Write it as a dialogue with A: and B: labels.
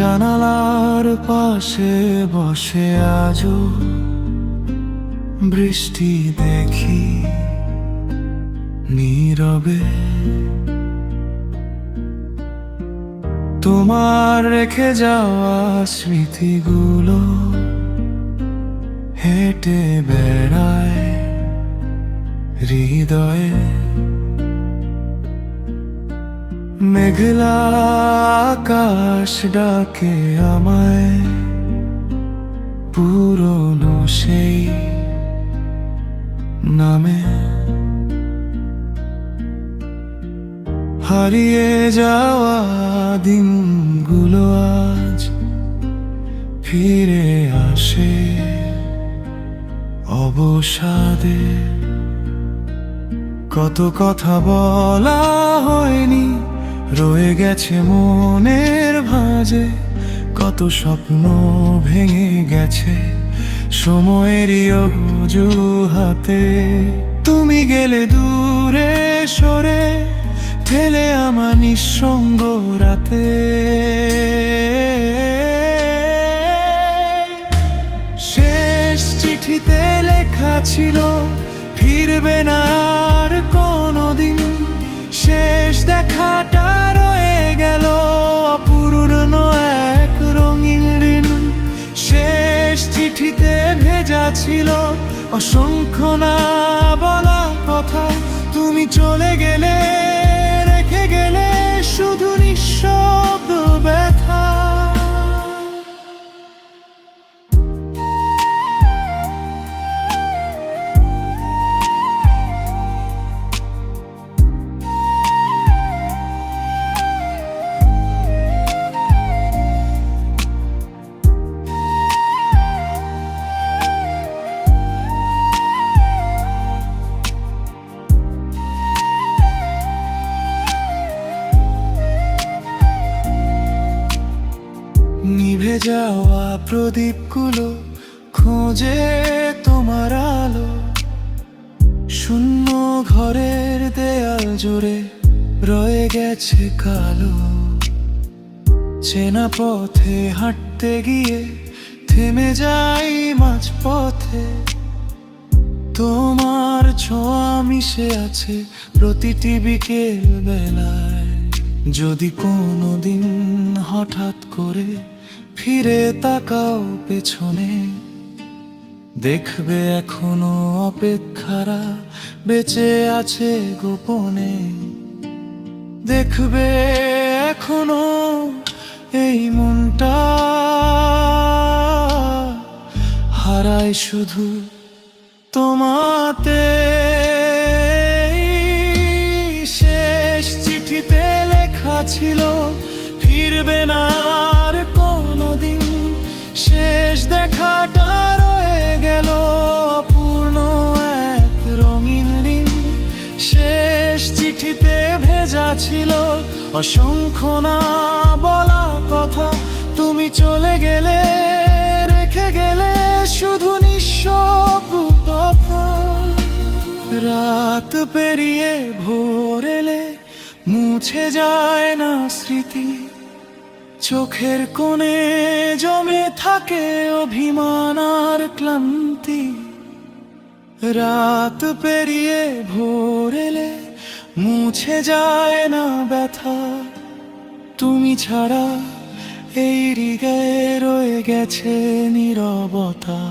A: জানালার পাশে বসে আজও বৃষ্টি দেখি নীরবে। তোমার রেখে যাওয়া স্মৃতিগুলো হেঁটে বেড়ায় হৃদয়ে। মেঘলা আকাশ ডাকে আমায় পুরনো সেই নামে। হারিয়ে যাওয়া দিনগুলো আজ ফিরে আসে অবসাদে। কত কথা বলা হয়নি রয়ে গেছে মনের ভাঁজে। কত স্বপ্ন ভেঙে গেছে সময়েরই অজুহাতে। তুমি গেলে দূরে সরে ঠেলে আমার নিঃসঙ্গ রাতে। শেষ চিঠিতে লেখা ছিল ফিরবে না আর কোনোদিন। শেষ দেখাটা রয়ে গেল অপূর্ণ এক রঙিন দিন। শেষ চিঠিতে ভেজা ছিল অসংখ্য না বলা কথা। তুমি চলে গেলে রেখে গেলে শুধু নিঃশব্দ ব্যথা। নিভে যাওয়া প্রদীপগুলো খোঁজে তোমার আলো। শূন্য ঘরের দেয়াল জুড়ে রয়ে গেছে কালো। চেনা পথে হাঁটতে গিয়ে থেমে যাই মাঝপথে। তোমার ছোঁয়া মিশে আছে প্রতিটি বিকেল বেলায়। যদি কোনোদিন হঠাৎ করে ফিরে তাকাও পেছনে, দেখবে এখনো অপেক্ষারা বেঁচে আছে গোপনে। দেখবে এখনো এই মনটা হারায় শুধু তোমাতে। শেষ চিঠিতে লেখা ছিল ফিরবে না আর কোনোদিন। শেষ দেখাটা রয়ে গেল অপূর্ণ এক রঙিন দিন। শেষ চিঠিতে ভেজা ছিল অসংখ্য না বলা কথা। তুমি চলে গেলে রেখে গেলে শুধু নিঃশব্দ কথা। রাত পেরিয়ে ভোর এলে মুছে যায় না স্মৃতি। চোখের কোণে জমে থাকে অভিমান আর ক্লান্তি। রাত পেরিয়ে ভোর এলে মুছে যায় না ব্যথা। তুমি ছাড়া এই হৃদয়ে রয়ে গেছে নীরবতা।